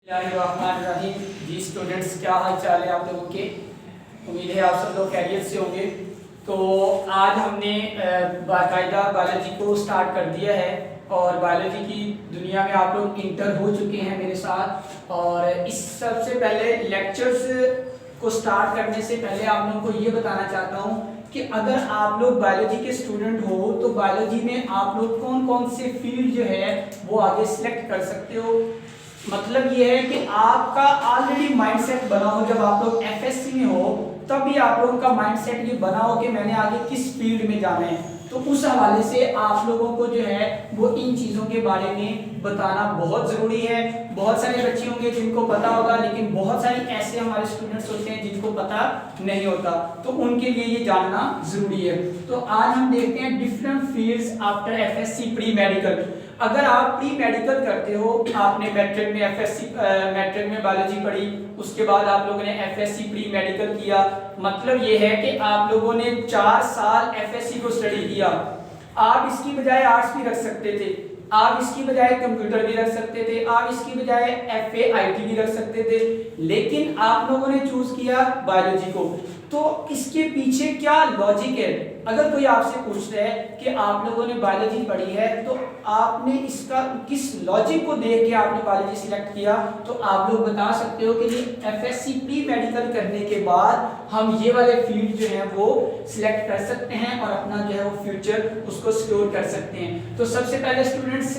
रहीम जी students, क्या हाल चाल है आप लोगों के। उम्मीद है आप सब लोग खैरियत से होंगे। तो आज हमने बाकायदा बायोलॉजी को स्टार्ट कर दिया है और बायोलॉजी की दुनिया में आप लोग इंटर हो चुके हैं मेरे साथ। और इस सबसे पहले लेक्चर्स को स्टार्ट करने से पहले आप लोगों को ये बताना चाहता हूँ कि अगर आप लोग बायोलॉजी के स्टूडेंट हो तो बायोलॉजी में आप लोग कौन कौन से फील्ड जो है वो आगे सिलेक्ट कर सकते हो। मतलब ये है कि आपका ऑलरेडी माइंडसेट बना हो, जब आप लोग एफएससी में हो तब भी आप लोगों का माइंडसेट ये बना हो कि मैंने आगे किस फील्ड में जाना है। तो उस हवाले से आप लोगों को जो है वो इन चीज़ों के बारे में बताना बहुत ज़रूरी है। बहुत सारे बच्चे होंगे जिनको पता होगा, लेकिन बहुत सारे ऐसे हमारे स्टूडेंट्स होते हैं जिनको पता नहीं होता, तो उनके लिए ये जानना ज़रूरी है। तो आज हम देखते हैं different fields after FSc pre medical. अगर आप प्री मेडिकल करते हो, आपने मैट्रिक में मैट्रिक में बायोलॉजी पढ़ी, उसके बाद आप लोगों ने एफएससी प्री मेडिकल किया, मतलब ये है कि आप लोगों ने 4 साल एफएससी को स्टडी किया। आप इसकी बजाय आर्ट्स भी रख सकते थे, आप इसकी बजाय कंप्यूटर भी रख सकते थे, आप इसकी बजाय एफए आईटी भी रख सकते थे, लेकिन आप लोगों ने चूज किया बायोलॉजी को। तो इसके पीछे क्या लॉजिक है? अगर कोई आपसे पूछता है कि आप लोगों ने बायोलॉजी पढ़ी है तो आपने इसका किस लॉजिक को देख के आपने बायोलॉजी सिलेक्ट किया, तो आप लोग बता सकते हो कि एफएससी प्री मेडिकल करने के बाद हम ये वाले फील्ड जो है वो सिलेक्ट कर सकते हैं और अपना जो है वो फ्यूचर उसको सिक्योर कर सकते हैं। तो सबसे पहले स्टूडेंट्स,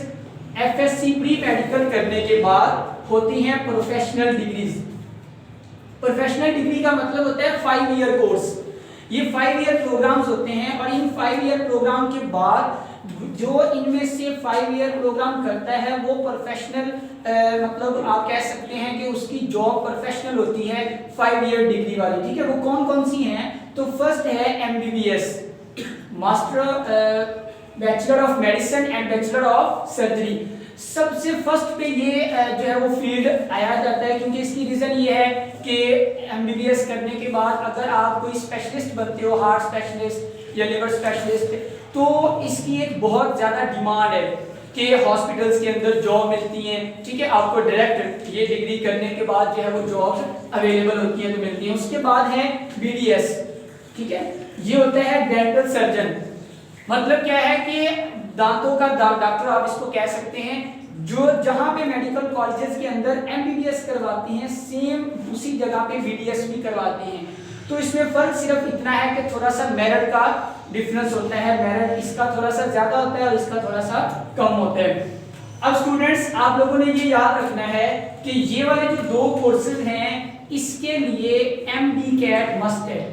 एफएससी प्री मेडिकल करने के बाद होती हैं प्रोफेशनल डिग्रीज। प्रोफेशनल डिग्री का मतलब होता है 5 ईयर कोर्स। ये 5 ईयर प्रोग्राम्स होते हैं और इन 5 ईयर प्रोग्राम के बाद जो इनमें से 5 ईयर प्रोग्राम करता है वो प्रोफेशनल मतलब आप कह सकते हैं कि उसकी जॉब प्रोफेशनल होती है 5 ईयर डिग्री वाली। ठीक है, वो कौन कौन सी हैं? तो फर्स्ट है MBBS, master bachelor of medicine and bachelor of surgery. सबसे फर्स्ट पे ये जो है वो फील्ड आया जाता है, क्योंकि इसकी रीजन ये है कि एमबीबीएस करने के बाद अगर आप कोई स्पेशलिस्ट बनते हो, हार्ट स्पेशलिस्ट या लिवर स्पेशलिस्ट, तो इसकी एक बहुत ज़्यादा डिमांड है कि हॉस्पिटल्स के अंदर जॉब मिलती हैं। ठीक है, आपको डायरेक्ट ये डिग्री करने के बाद जो है वो जॉब अवेलेबल होती हैं तो मिलती हैं। उसके बाद है बीडीएस। ठीक है, ये होता है डेंटल सर्जन। मतलब क्या है कि दांतों का डॉक्टर आप इसको कह सकते हैं, जो जहां पे मेडिकल कॉलेजेस के अंदर एमबीबीएस करवाती हैं सेम उसी जगह पे बीडीएस भी करवाते हैं। तो इसमें फर्क सिर्फ इतना है कि थोड़ा सा मेरिट का डिफरेंस होता है, मेरिट इसका थोड़ा सा ज्यादा होता है और इसका थोड़ा सा कम होता है। अब स्टूडेंट्स, आप लोगों ने ये याद रखना है कि ये वाले जो 2 कोर्सेज हैं इसके लिए एमडी-कैट मस्ट है।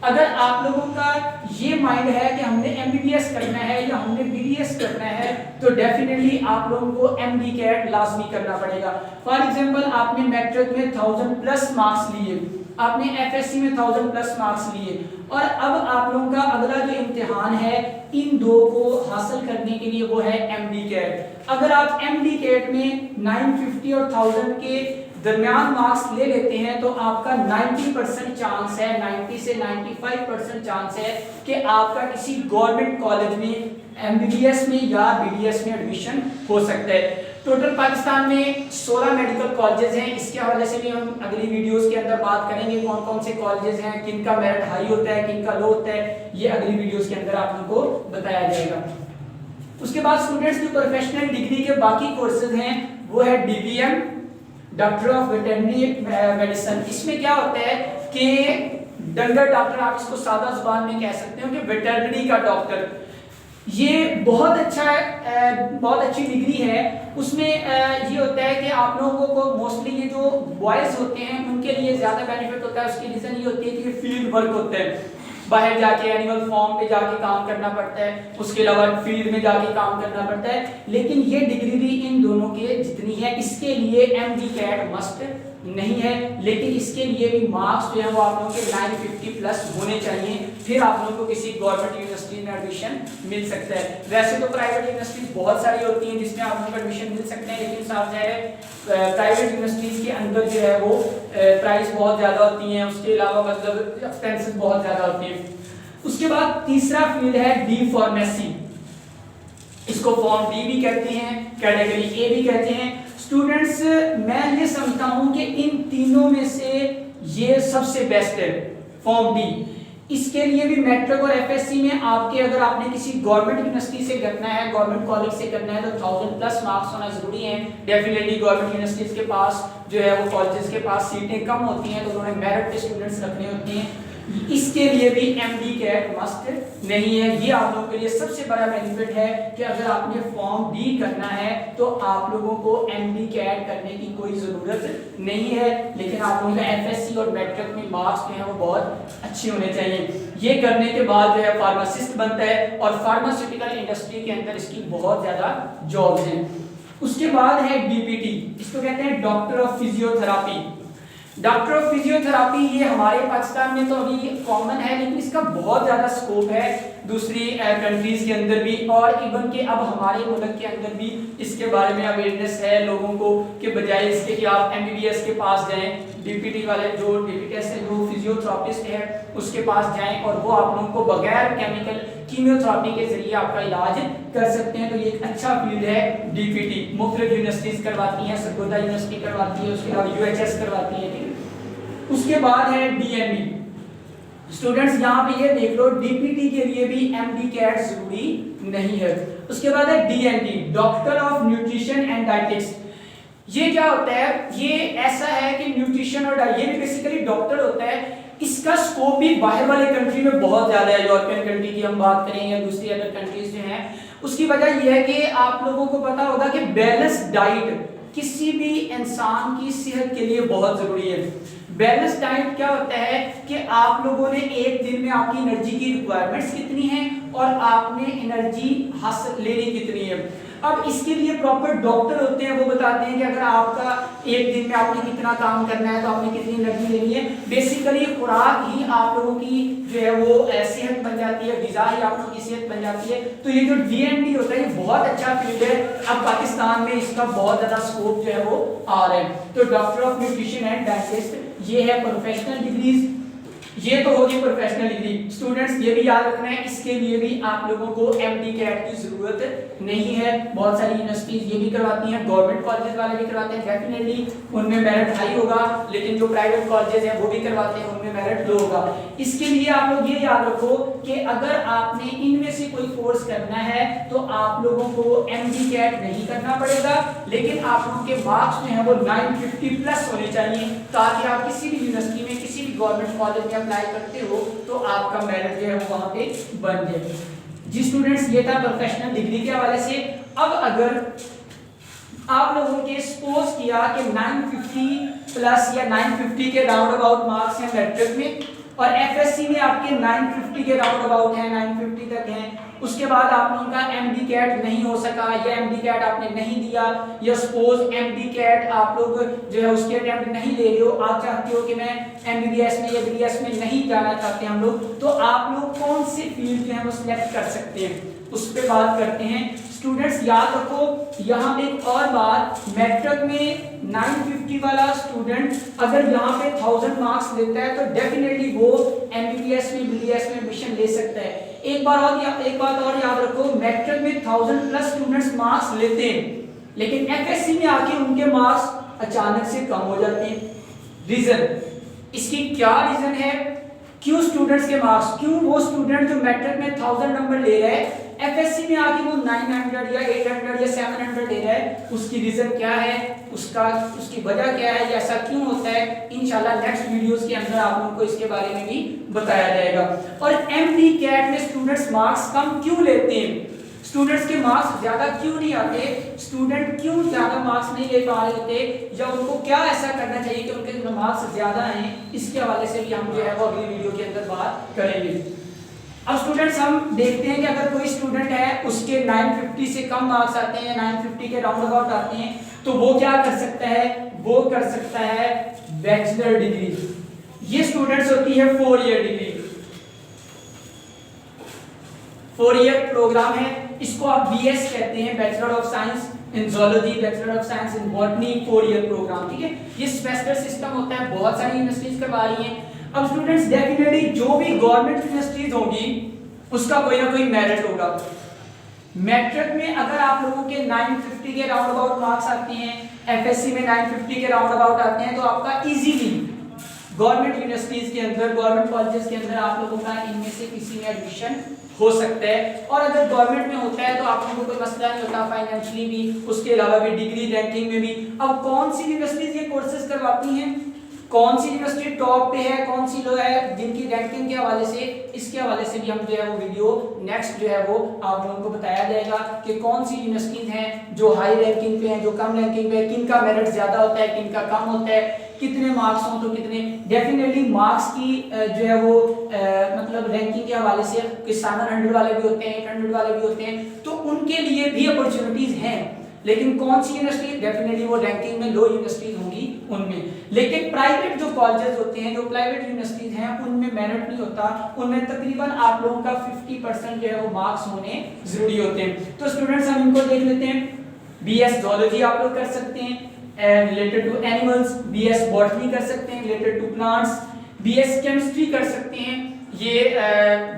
अगर आप लोगों का ये माइंड है कि हमने एमबीबीएस करना है या हमने बीडीएस करना है, तो डेफिनेटली आप लोगों को एमडी-कैट लाजमी करना पड़ेगा। फॉर एग्जांपल, आपने मैट्रिक में 1000+ मार्क्स लिए, आपने एफएससी में 1000+ मार्क्स लिए, और अब आप लोगों का अगला जो इम्तिहान है इन 2 को हासिल करने के लिए वो है एमडी-कैट। अगर आप एमडी-कैट में 950 और 1000 के दरमियान मार्क्स ले लेते हैं तो आपका 90% चांस है, 90 से 95% चांस है कि आपका किसी गवर्नमेंट कॉलेज में एमबीबीएस में या बीडीएस में एडमिशन हो सकता है। टोटल पाकिस्तान में 16 मेडिकल कॉलेजेस हैं। इसके हवाले से भी हम अगली वीडियोस के अंदर बात करेंगे कौन कौन से कॉलेजेस हैं, किनका मेरिट हाई होता है, किनका लो होता है, ये अगली वीडियोस के अंदर आप लोगों को बताया जाएगा। उसके बाद स्टूडेंट्स, जो प्रोफेशनल डिग्री के बाकी कोर्सेज हैं वो है DVM, doctor of veterinary medicine. इसमें क्या होता है कि डंगर डॉक्टर, आप इसको सादा जुबान में कह सकते हो कि वेटरनरी का डॉक्टर, ये बहुत अच्छा है, बहुत अच्छी डिग्री है। उसमें ये होता है कि आप लोगों को मोस्टली ये जो बॉयज़ होते हैं उनके लिए ज़्यादा बेनिफिट होता है। उसकी रीज़न ये होती है कि फील्ड वर्क होते हैं, बाहर जाके एनिमल फार्म पे जाके काम करना पड़ता है, उसके अलावा फील्ड में जाके काम करना पड़ता है। लेकिन ये डिग्री भी इन दोनों के जितनी है, इसके लिए एमडी-कैट मस्ट नहीं है, लेकिन इसके लिए भी मार्क्स जो है वो आप लोगों के 950+ होने चाहिए, फिर आप लोगों को किसी गवर्नमेंट यूनिवर्सिटी में एडमिशन मिल सकता है। वैसे तो प्राइवेट यूनिवर्सिटीज बहुत सारी होती हैं जिसमें आप लोगों को एडमिशन मिल सकते हैं, लेकिन साफ है प्राइवेट यूनिवर्सिटीज के अंदर जो है वो प्राइस बहुत ज़्यादा होती हैं, उसके अलावा मतलब एक्सपेंसेस बहुत ज़्यादा होती हैं। उसके बाद तीसरा फील्ड है डी फार्मेसी। इसको फॉर्म डी भी कहते हैं, कैटेगरी ए भी कहते हैं। स्टूडेंट्स मैं ये समझता हूं कि इन तीनों में से ये सबसे बेस्ट है फॉर्म डी। इसके लिए भी मैट्रिक और एफएससी में आपके अगर आपने किसी गवर्नमेंट यूनिवर्सिटी से करना है, गवर्नमेंट कॉलेज से करना है, तो 1000 प्लस मार्क्स होना जरूरी है। डेफिनेटली गवर्नमेंट यूनिवर्सिटीज के पास जो है वो कॉलेजेस के पास सीटें कम होती हैं, तो उन्होंने मेरिट पे स्टूडेंट्स रखने होते हैं। इसके लिए भी एमडी कैट मस्ट नहीं है। ये आप लोगों के लिए सबसे बड़ा बेनिफिट है कि अगर आपने फॉर्म डी करना है तो आप लोगों को एमडी कैट करने की कोई जरूरत नहीं है, लेकिन आप लोगों का एफएससी और मैट्रिक में मार्क्स जो है वो बहुत अच्छे होने चाहिए। ये करने के बाद जो है फार्मासिस्ट बनता है और फार्मास्यूटिकल इंडस्ट्री के अंदर इसकी बहुत ज्यादा जॉब्स हैं। उसके बाद है डीपीटी, इसको कहते हैं doctor of physiotherapy. Doctor of physiotherapy ये हमारे पाकिस्तान में तो अभी कॉमन है, लेकिन इसका बहुत ज़्यादा स्कोप है दूसरी कंट्रीज के अंदर भी, और इवन के अब हमारे मुल्क के अंदर भी इसके बारे में अवेयरनेस है लोगों को, कि बजाय इसके कि आप एमबीबीएस के पास जाएं, डीपीटी वाले जो डीपीटीएस है जो फिजियोथेरापिस्ट है उसके पास जाएं और वो आप लोगों को बगैर केमिकल कीमियोथेरापी के जरिए आपका इलाज कर सकते हैं। तो ये एक अच्छा फील्ड है डीपीटी। मुख्तलिफ यूनिवर्सिटीज करवाती हैं, सरगोदा यूनिवर्सिटी करवाती है, उसके अलावा यूएचएस करवाती है। उसके बाद है डीएनडी। स्टूडेंट्स यहाँ पे ये देख लो, डीपीटी के लिए भी एमडी कैट जरूरी नहीं है। उसके बाद है DND, doctor of nutrition and dietetics. ये क्या होता है? ये ऐसा है कि न्यूट्रिशन और ये भी बेसिकली डॉक्टर होता है। इसका स्कोप भी बाहर वाले कंट्री में बहुत ज्यादा है। यूरोपियन कंट्री की हम बात करें या दूसरी अदर कंट्रीज जो हैं, उसकी वजह यह है कि आप लोगों को पता होगा कि बैलेंस डाइट किसी भी इंसान की सेहत के लिए बहुत जरूरी है। बैलेंस डाइट क्या होता है कि आप लोगों ने एक दिन में आपकी एनर्जी की रिक्वायरमेंट्स कितनी है और आपने एनर्जी हासिल लेनी कितनी है। अब इसके लिए प्रॉपर डॉक्टर होते हैं, वो बताते हैं कि अगर आपका एक दिन में आपने कितना काम करना है तो आपने कितनी एनर्जी लेनी है। बेसिकली खुराक ही आप लोगों की जो है वो सेहत बन जाती है, ग़िज़ा ही आप लोगों की सेहत बन जाती है। तो ये जो डीएनडी होता है ये बहुत अच्छा फील्ड है। अब पाकिस्तान में इसका बहुत ज़्यादा स्कोप जो है वो आ रहा है। तो डॉक्टर ऑफ न्यूट्रिशन एंड डाइटिस्ट ये है प्रोफेशनल डिग्रीज। ये तो होगी प्रोफेशनल डिग्री। स्टूडेंट्स ये भी याद रखना है, इसके लिए भी आप लोगों को एमडी कैट की जरूरत नहीं है। बहुत सारी यूनिवर्सिटीज ये भी करवाती हैं, गवर्नमेंट कॉलेजेस वाले भी करवाते हैं। डेफिनेटली उनमें मेरिट हाई होगा, लेकिन जो प्राइवेट कॉलेजेस हैं वो भी करवाते हैं, उनमें मेरिट लो होगा। इसके लिए आप लोग ये याद रखो कि अगर आपने इनमें से कोई कोर्स करना है तो आप लोगों को एमडी कैट नहीं करना पड़ेगा, लेकिन आप लोगों के मार्क्स जो है वो 950 प्लस होने चाहिए, ताकि आप किसी भी यूनिवर्सिटी में किसी भी गवर्नमेंट कॉलेज में अप्लाई करते हो तो आपका मेरिट जो है वो वहां पे बन जाए। जी स्टूडेंट्स, ये था प्रोफेशनल डिग्री के हवाले से। अब अगर आप लोगों के सपोज किया कि 950 प्लस या 950 के राउंड अबाउट मार्क्स हैं मैट्रिक में, और एफएससी में आपके 950 के राउंड अबाउट हैं, 950 तक हैं, उसके बाद आप लोगों का एमडी कैट नहीं हो सका या एमडी कैट आपने नहीं दिया, या सपोज एमडी कैट आप लोग जो है उसके अटेम्प्ट नहीं ले रहे हो, आप चाहते हो कि मैं एमबीबीएस में या बीडीएस में नहीं जाना चाहते हम लोग, तो आप लोग कौन से फील्ड जो है वो सिलेक्ट कर सकते हैं, उस पर बात करते हैं। स्टूडेंट्स याद रखो यहाँ पे एक और बात, मैट्रिक में 950 वाला स्टूडेंट अगर यहाँ पे 1000 मार्क्स लेता है तो डेफिनेटली वो एमबीबीएस में बीडीएस में एडमिशन ले सकता है। एक बात और याद रखो, मैट्रिक में 1000 प्लस स्टूडेंट्स मार्क्स लेते हैं, लेकिन एफएससी में आके उनके मार्क्स अचानक से कम हो जाते हैं। रीजन, इसकी क्या रीजन है? क्यों स्टूडेंट्स के मार्क्स, क्यों वो स्टूडेंट जो मैट्रिक में 1000 नंबर ले रहा है एफएससी में आके वो 900 या 800 या 700 ले रहा है? उसकी रीजन क्या है, उसकी वजह क्या है, ऐसा क्यों होता है? इंशाल्लाह नेक्स्ट वीडियोस के अंदर आप लोगों को इसके बारे में भी बताया जाएगा। और एमडी कैट में स्टूडेंट्स मार्क्स कम क्यों लेते हैं, स्टूडेंट्स के मार्क्स ज्यादा क्यों नहीं आते, स्टूडेंट क्यों ज्यादा मार्क्स नहीं ले पा रहे होते, या उनको क्या ऐसा करना चाहिए कि उनके मार्क्स ज्यादा हैं, इसके हवाले से भी हम जो है वो अगली वीडियो के अंदर बात करेंगे। अब स्टूडेंट्स हम देखते हैं कि अगर कोई स्टूडेंट है उसके 950 से कम मार्क्स आते हैं, 950 के राउंड अबाउट आते हैं, तो वो क्या कर सकता है? वो कर सकता है बैचलर डिग्री। ये स्टूडेंट्स होती है 4 ईयर डिग्री, 4 ईयर प्रोग्राम है, इसको आप बीएस कहते हैं, bachelor of science in zoology, bachelor of science in botany, 4 year program. ठीक है, ये सेमेस्टर सिस्टम होता है, बहुत सारी यूनिवर्सिटीज करवा रही हैं। अब स्टूडेंट्स डेफिनेटली जो भी गवर्नमेंट यूनिवर्सिटीज होगी उसका कोई ना कोई मेरिट होगा। मैट्रिक में अगर आप लोगों के 950 के राउंड अबाउट मार्क्स आते हैं एफएससी में 950 के राउंड अबाउट आते हैं, तो आपका इजीली गवर्नमेंट यूनिवर्सिटीज के अंदर, गवर्नमेंट कॉलेजेस के अंदर आप लोगों का इनमें से किसी में एडमिशन हो सकता है। और अगर गवर्नमेंट में होता है तो आप लोगों को कोई मसला नहीं होता, फाइनेंशियली भी, उसके अलावा भी डिग्री रैंकिंग में भी। अब कौन सी यूनिवर्सिटीज ये कोर्सेज करवाती हैं, कौन सी यूनिवर्सिटी टॉप पे है, कौन सी लो है, जिनकी रैंकिंग के हवाले से, इसके हवाले से भी हम जो है वो वीडियो नेक्स्ट जो है वो आप लोगों को बताया जाएगा कि कौन सी यूनिवर्सिटीज हैं जो हाई रैंकिंग पे हैं, जो कम रैंकिंग पे है, किन का मेरिट ज्यादा होता है, किन का कम होता है, कितने मार्क्स हो तो कितने। डेफिनेटली मार्क्स की जो है वो मतलब रैंकिंग के हवाले से कि 700 वाले भी होते हैं, 800 वाले भी होते हैं, तो उनके लिए भी अपॉर्चुनिटीज हैं। लेकिन कौन सी यूनिवर्सिटी, डेफिनेटली वो रैंकिंग में लो यूनिवर्सिटीज होंगी उनमें। लेकिन प्राइवेट जो कॉलेजेस होते हैं, जो प्राइवेट यूनिवर्सिटीज हैं, उनमें मेरिट नहीं होता, उनमें तकरीबन आप लोगों का 50% जो है वो मार्क्स होने जरूरी होते हैं। तो स्टूडेंट्स हम इनको देख लेते हैं। बीएस ज़ूलॉजी आप लोग कर सकते हैं related to animals, BS botany कर सकते हैं related to plants, BS chemistry कर सकते हैं। ये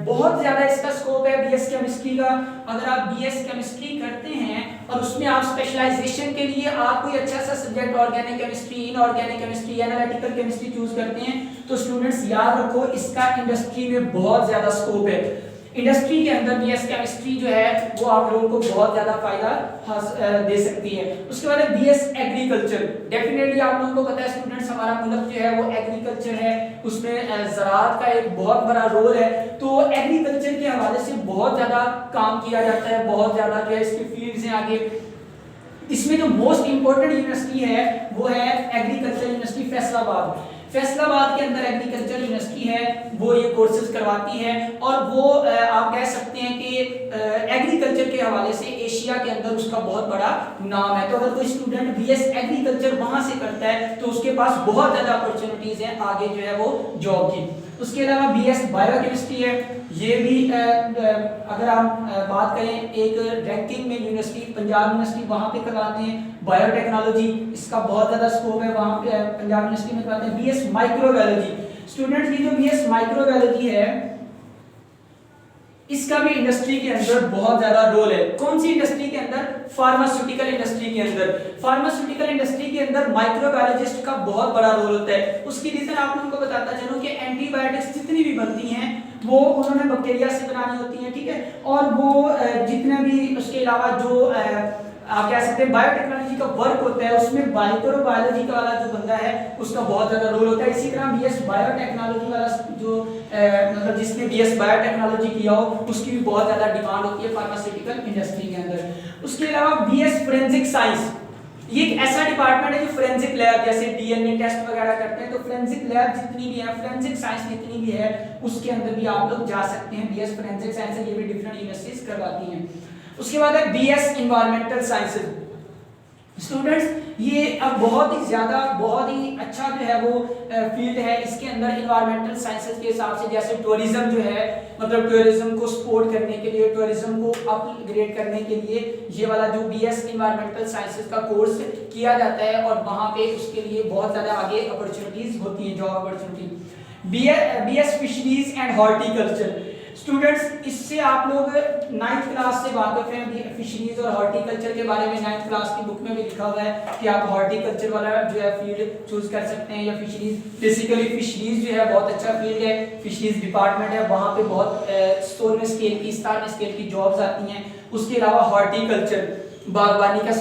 बहुत ज्यादा इसका स्कोप है बीएस केमिस्ट्री का। अगर आप बीएस केमिस्ट्री करते हैं और उसमें आप स्पेशलाइजेशन के लिए आप कोई अच्छा सा subject organic chemistry, inorganic chemistry, analytical chemistry choose करते हैं, तो स्टूडेंट्स याद रखो इसका इंडस्ट्री में बहुत ज्यादा स्कोप है। इंडस्ट्री के अंदर बीएस केमिस्ट्री जो है वो आप लोगों को बहुत ज्यादा फायदा दे सकती है। उसके बाद बीएस एग्रीकल्चर, डेफिनेटली आप लोगों को पता है स्टूडेंट्स हमारा मुल्क जो है वो एग्रीकल्चर है, उसमें ज़राअत का एक बहुत बड़ा रोल है। तो एग्रीकल्चर के हवाले से बहुत ज्यादा काम किया जाता है, बहुत ज्यादा जो है इसकी फील्ड्स हैं आगे। इसमें जो मोस्ट इंपॉर्टेंट यूनिवर्सिटी है वो है एग्रीकल्चर यूनिवर्सिटी फैसलाबाद। फैसलाबाद के अंदर एग्रीकल्चर यूनिवर्सिटी है, वो ये कोर्सेज करवाती है और वो आप कह सकते हैं कि एग्रीकल्चर के हवाले से एशिया के अंदर उसका बहुत बड़ा नाम है। तो अगर कोई स्टूडेंट बीएस एग्रीकल्चर वहां से करता है तो उसके पास बहुत ज्यादा अपॉर्चुनिटीज हैं आगे जो है वो जॉब की। उसके अलावा बीएस बायोकेमिस्ट्री है, ये भी अगर आप बात करें एक रैंकिंग में यूनिवर्सिटी, पंजाब यूनिवर्सिटी वहाँ पे करवाते हैं। बायोटेक्नोलॉजी, इसका बहुत ज़्यादा स्कोप है, वहाँ पे पंजाब यूनिवर्सिटी में करवाते हैं। बीएस माइक्रोबायोलॉजी, स्टूडेंट्स ये जो बीएस माइक्रोबायोलॉजी है इसका भी इंडस्ट्री के अंदर बहुत ज्यादा रोल है। कौन सी इंडस्ट्री के अंदर? फार्मास्यूटिकल इंडस्ट्री के अंदर। फार्मास्यूटिकल इंडस्ट्री के अंदर माइक्रोबायोलॉजिस्ट का बहुत बड़ा रोल होता है। उसकी रीजन आप लोगों को बताता चलूं कि एंटीबायोटिक्स जितनी भी बनती हैं वो उन्होंने बैक्टीरिया से बनानी होती हैं, ठीक है, और वो जितने भी उसके अलावा जो आप कह सकते हैं बायोटेक्नोलॉजी का वर्क होता है उसमें माइक्रोबायोलॉजी का वाला जो बंदा है उसका बहुत ज्यादा रोल होता है। इसी तरह बीएस बायोटेक्नोलॉजी वाला जो मतलब जिसने बीएस बायोटेक्नोलॉजी किया हो उसकी भी बहुत ज्यादा डिमांड होती है फार्मास्यूटिकल इंडस्ट्री के अंदर। उसके अलावा बीएस फोरेंसिक साइंस, ये एक ऐसा डिपार्टमेंट है जो फोरेंसिक लैब जैसे डीएनए टेस्ट वगैरह करते हैं, तो फोरेंसिक लैब जितनी भी है, फोरेंसिक साइंस जितनी भी है उसके अंदर भी आप लोग जा सकते हैं। बीएस फोरेंसिक साइंस है, ये भी डिफरेंट यूनिवर्सिटीज करवाती हैं। उसके बाद है बीएस एनवायरमेंटल साइंसेज। स्टूडेंट्स ये अब बहुत ही ज्यादा बहुत ही अच्छा जो है वो फील्ड है। इसके अंदर एनवायरमेंटल साइंसेज के हिसाब से जैसे टूरिज्म जो है, मतलब टूरिज्म को सपोर्ट करने के लिए, टूरिज्म को अपग्रेड करने के लिए ये वाला जो बीएस एनवायरमेंटल साइंसेज का कोर्स किया जाता है और वहाँ पे उसके लिए बहुत ज्यादा आगे अपॉर्चुनिटीज होती है, job opportunity. BS fisheries and horticulture, students इससे आप लोग 9th क्लास से वाकिफ हैं। फिशरीज और हॉर्टिकल्चर के बारे में 9th क्लास की बुक में भी लिखा हुआ है कि आप हॉर्टिकल्चर वाला जो है फील्ड चूज कर सकते हैं या फिशरीज। बेसिकली फिशरीज जो है बहुत अच्छा फील्ड है, फिशरीज डिपार्टमेंट है, वहाँ पे बहुत 16वें स्केल की 17वें स्केल की जॉब्स आती हैं। उसके अलावा हॉर्टिकल्चर बागवानी का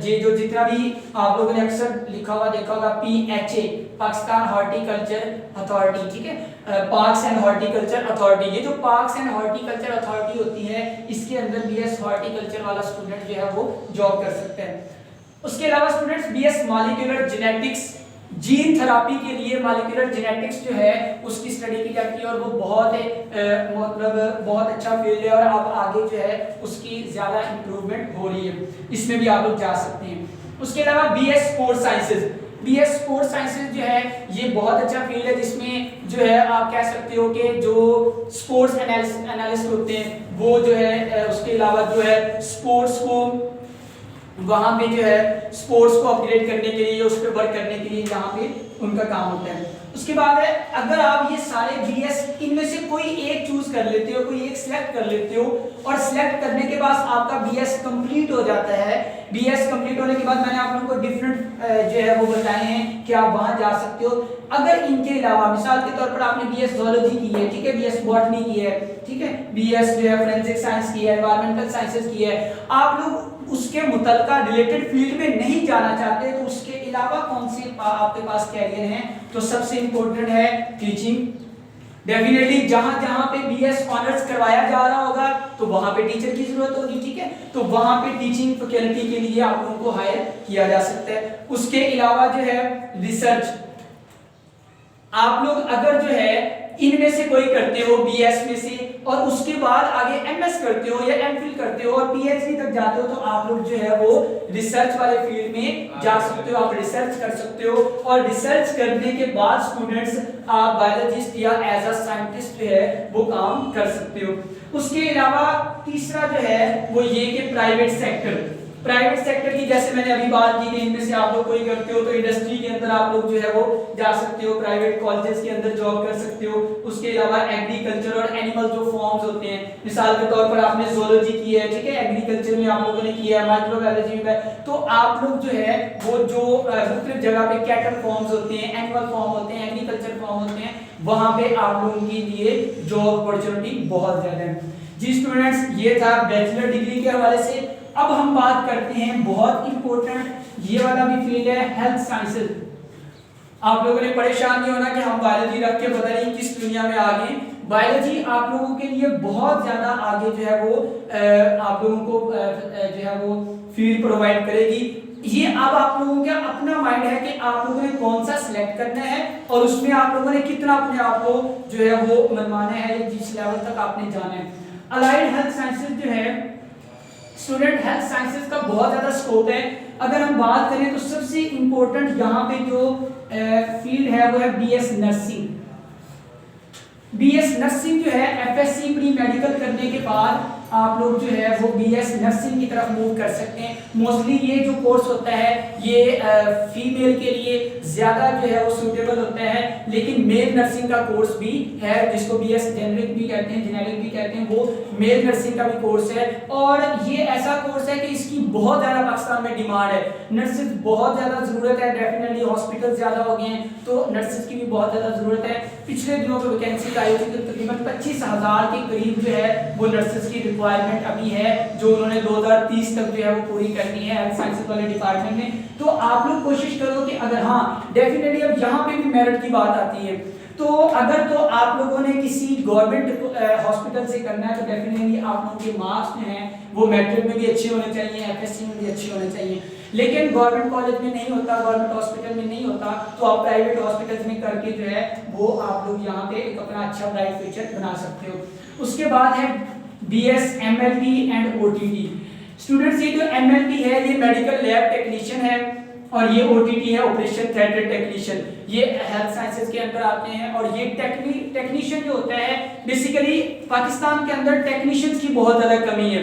ये जो जितना भी आप लोगों ने अक्सर लिखा हुआ देखा होगा PHA, पाकिस्तान हॉर्टिकल्चर अथॉरिटी, ठीक है, पार्क्स एंड हॉर्टिकल्चर अथॉरिटी। ये जो पार्क्स एंड हॉर्टिकल्चर अथॉरिटी होती है इसके अंदर बीएस हॉर्टिकल्चर वाला स्टूडेंट जो है वो जॉब कर सकते हैं। उसके अलावा students BS molecular genetics, gene therapy के लिए मॉलिक्यूलर जेनेटिक्स जो है उसकी स्टडी की जाती है और वो बहुत मतलब बहुत अच्छा फील्ड है और अब आगे जो है उसकी ज्यादा इंप्रूवमेंट हो रही है, इसमें भी आप लोग जा सकते हैं। उसके अलावा BS sports sciences, BS sports sciences जो है ये बहुत अच्छा फील्ड है जिसमें जो है आप कह सकते हो कि जो स्पोर्ट्स एनालिस्ट होते हैं वो जो है उसके अलावा जो है स्पोर्ट्स को वहाँ पे जो है स्पोर्ट्स को अपग्रेड करने के लिए, उस पर वर्क करने के लिए यहाँ पे उनका काम होता है। उसके बाद है अगर आप ये सारे बीएस इनमें से कोई एक चूज कर लेते हो, कोई एक सिलेक्ट कर लेते हो और सिलेक्ट करने के बाद आपका बीएस कंप्लीट हो जाता है। बीएस कंप्लीट होने के बाद मैंने आप लोगों को डिफरेंट जो है वो बताए हैं कि आप वहां जा सकते हो। अगर इनके अलावा मिसाल के तौर पर आपने बीएस ज़ूलॉजी की है, ठीक है, बीएस बॉटनी की है, ठीक है, बीएस जो है फोरेंसिक साइंस की है, एनवायरमेंटल साइंसेज की है, आप लोग उसके मुतलका रिलेटेड फील्ड में नहीं जाना चाहते तो उसके अलावा कौन से आपके पास कैरियर हैं, तो सबसे इंपॉर्टेंट है टीचिंग। डेफिनेटली जहां जहां पे बीएस ऑनर्स करवाया जा रहा होगा तो वहां पे टीचर की जरूरत होगी, ठीक है, तो वहां पे टीचिंग फैकल्टी के लिए आप लोगों को हायर किया जा सकता है। उसके अलावा जो है रिसर्च, आप लोग अगर जो है इनमें से कोई करते हो बीएस में से और उसके बाद आगे एमएस करते हो या एमफिल करते हो और पीएचडी तक जाते हो तो आप लोग जो है वो रिसर्च वाले फील्ड में जा सकते हो, आप रिसर्च कर सकते हो और रिसर्च करने के बाद स्टूडेंट्स आप बायोलॉजिस्ट या एज अ साइंटिस्ट जो है वो काम कर सकते हो। उसके अलावा तीसरा जो है वो ये कि प्राइवेट सेक्टर की जैसे मैंने अभी बात की कि इनमें से आप लोग कोई करते हो तो इंडस्ट्री के अंदर आप लोग जो है वो जा सकते हो, प्राइवेट कॉलेजेस के अंदर जॉब कर सकते हो। उसके अलावा एग्रीकल्चर और एनिमल जो फॉर्म्स होते हैं, मिसाल के तौर पर आपने ज़ूलॉजी की है, ठीक है, एग्रीकल्चर में आप लोगों ने किया है, माइक्रोबायोलॉजी में, तो आप लोग जो है वो जो मुख्तलिफ जगह पे कैटल फॉर्म्स होते हैं, एनिमल फॉर्म होते हैं, एग्रीकल्चर फॉर्म होते हैं, वहां पे आप लोगों के लिए जॉब अपॉर्चुनिटी बहुत ज्यादा है। जी स्टूडेंट्स, ये था बैचलर डिग्री के हवाले से। अब हम बात करते हैं बहुत इंपॉर्टेंट ये वाला भी फील्ड है हेल्थ साइंसेज। आप लोगों ने परेशान नहीं होना कि हम बायोलॉजी रख के पता नहीं किस दुनिया में आ गए। बायोलॉजी आप लोगों के लिए बहुत ज्यादा आगे जो है वो आप लोगों को जो है वो फील्ड प्रोवाइड करेगी। ये अब आप लोगों का अपना माइंड है कि आप लोगों ने कौन सा सिलेक्ट करना है और उसमें आप लोगों ने कितना अपने आप को जो है वो मनवाना है, जिस लेवल तक आपने जाना है। अलाइड हेल्थ साइंसेज जो है स्टूडेंट, हेल्थ साइंसेज का बहुत ज्यादा स्कोप है। अगर हम बात करें तो सबसे इंपॉर्टेंट यहाँ पे जो फील्ड है वो है बीएस नर्सिंग। बीएस नर्सिंग जो है एफएससी प्री मेडिकल करने के बाद आप लोग जो है वो बीएस नर्सिंग की तरफ मूव कर सकते हैं। मोस्टली ये जो कोर्स होता है ये फीमेल के लिए ज्यादा जो है वो सूटेबल होता है, लेकिन मेल नर्सिंग का कोर्स भी है जिसको बीएस जेनरिक भी कहते हैं, जेनेरिक भी कहते हैं, वो मेल नर्सिंग का भी कोर्स है। और ये ऐसा कोर्स है कि इसकी बहुत ज्यादा पाकिस्तान में डिमांड है, नर्सेज बहुत ज्यादा जरूरत है, डेफिनेटली हॉस्पिटल ज्यादा हो गए हैं तो नर्सेज की भी बहुत ज्यादा जरूरत है। पिछले दिनों में वैकेंसी आई थी तो तकरीबन 25,000 के करीब जो है वो नर्सेज की रिक्वायरमेंट अभी है, जो उन्होंने 2030 तक जो है वो पूरी करनी है हेल्थ साइंसेज वाले डिपार्टमेंट में। तो आप लोग कोशिश करो कि अगर हाँ डेफिनेटली अब यहाँ पे भी मेरिट की बात आती है तो अगर तो आप लोगों ने किसी गवर्नमेंट हॉस्पिटल से करना है तो डेफिनेटली आप लोगों के मार्क्स जो हैं वो मैट्रिक में भी अच्छे होने चाहिए, एफएससी में भी अच्छे होने चाहिए। लेकिन गवर्नमेंट कॉलेज में नहीं होता, गवर्नमेंट हॉस्पिटल में नहीं होता, तो आप प्राइवेट हॉस्पिटल्स में करके जो है वो आप लोग यहाँ पे एक अपना अच्छा ब्राइट फ्यूचर बना सकते हो। उसके बाद है BS MLT and OTT. Students, ये जो एमएलटी है ये मेडिकल लैब टेक्नीशियन है और ये ओटीटी है ऑपरेशन थिएटर टेक्नीशियन, ये हेल्थ साइंसेज के अंदर आते हैं। और ये टेक्नीशियन जो होता है बेसिकली पाकिस्तान के अंदर टेक्नीशियंस की बहुत ज़्यादा कमी है,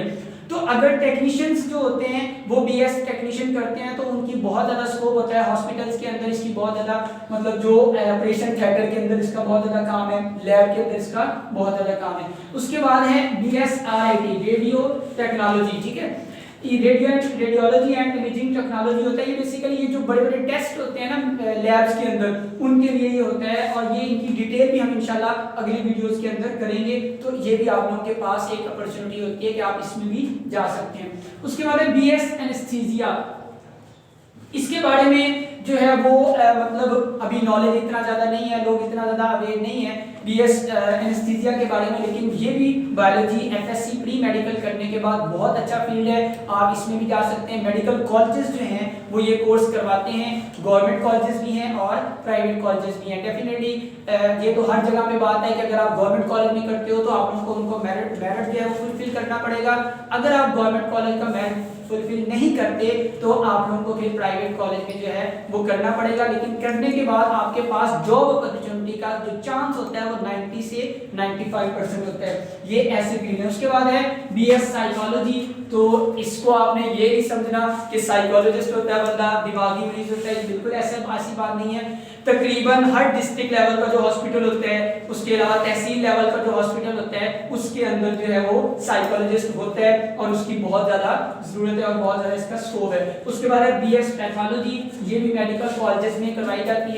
तो अगर टेक्नीशियंस जो होते हैं वो बीएस टेक्नीशियन करते हैं तो उनकी बहुत ज़्यादा स्कोप होता है हॉस्पिटल्स के अंदर, इसकी बहुत ज़्यादा मतलब जो ऑपरेशन थिएटर के अंदर इसका बहुत ज़्यादा काम है, लैब के अंदर इसका बहुत ज़्यादा काम है। उसके बाद है बीएसआरआईटी रेडियो टेक्नोलॉजी, ठीक है, रेडियोलॉजी एंड इमेजिंग टेक्नोलॉजी होता है। ये बेसिकली ये जो बड़े बड़े टेस्ट होते हैं ना लैब्स के अंदर उनके लिए ये होता है और ये इनकी डिटेल भी हम इंशाल्लाह अगली वीडियोस के अंदर करेंगे। तो ये भी आप लोगों के पास एक अपॉर्चुनिटी होती है कि आप इसमें भी जा सकते हैं। उसके बाद है बीएस एनेस्थीसिया। इसके बारे में जो है वो मतलब अभी नॉलेज इतना ज़्यादा नहीं है, लोग इतना ज़्यादा अवेयर नहीं है बीएस एनेस्थीसिया के बारे में, लेकिन ये भी बायोलॉजी एफएससी प्री मेडिकल करने के बाद बहुत अच्छा फील्ड है, आप इसमें भी जा सकते हैं। मेडिकल कॉलेजेस जो हैं वो ये कोर्स करवाते हैं, गवर्नमेंट कॉलेजेस भी हैं और प्राइवेट कॉलेजेस भी हैं। डेफिनेटली ये तो हर जगह पे बात है कि अगर आप गवर्नमेंट कॉलेज में करते हो तो आप लोगों को उनको मेरिट जो है वो फुलफिल करना पड़ेगा। अगर आप गवर्नमेंट कॉलेज का मेरिट फुलफिल नहीं करते तो आप लोगों को फिर प्राइवेट कॉलेज में जो है वो करना पड़ेगा, लेकिन करने के बाद आपके पास जॉब अपॉर्चुनिटी का जो चांस होता है वो 90 से 95% होता है। ये ऐसे फील्ड है। उसके बाद है बीएस साइकोलॉजी। तो इसको आपने ये नहीं समझना कि साइकोलॉजिस्ट होता है बंदा, दिमागी मरीज होता है, ये बिल्कुल ऐसी बात नहीं है। तकरीबन हर डिस्ट्रिक्ट लेवल का जो हॉस्पिटल होता है, उसके अलावा तहसील लेवल का जो हॉस्पिटल होता है, उसके अंदर जो है वो साइकोलॉजिस्ट होता है और उसकी बहुत ज्यादा जरूरत है और बहुत ज्यादा इसका स्कोप है। उसके बाद है बीएस पैथोलॉजी, ये भी मेडिकल कॉलेजेस में करवाई जाती है।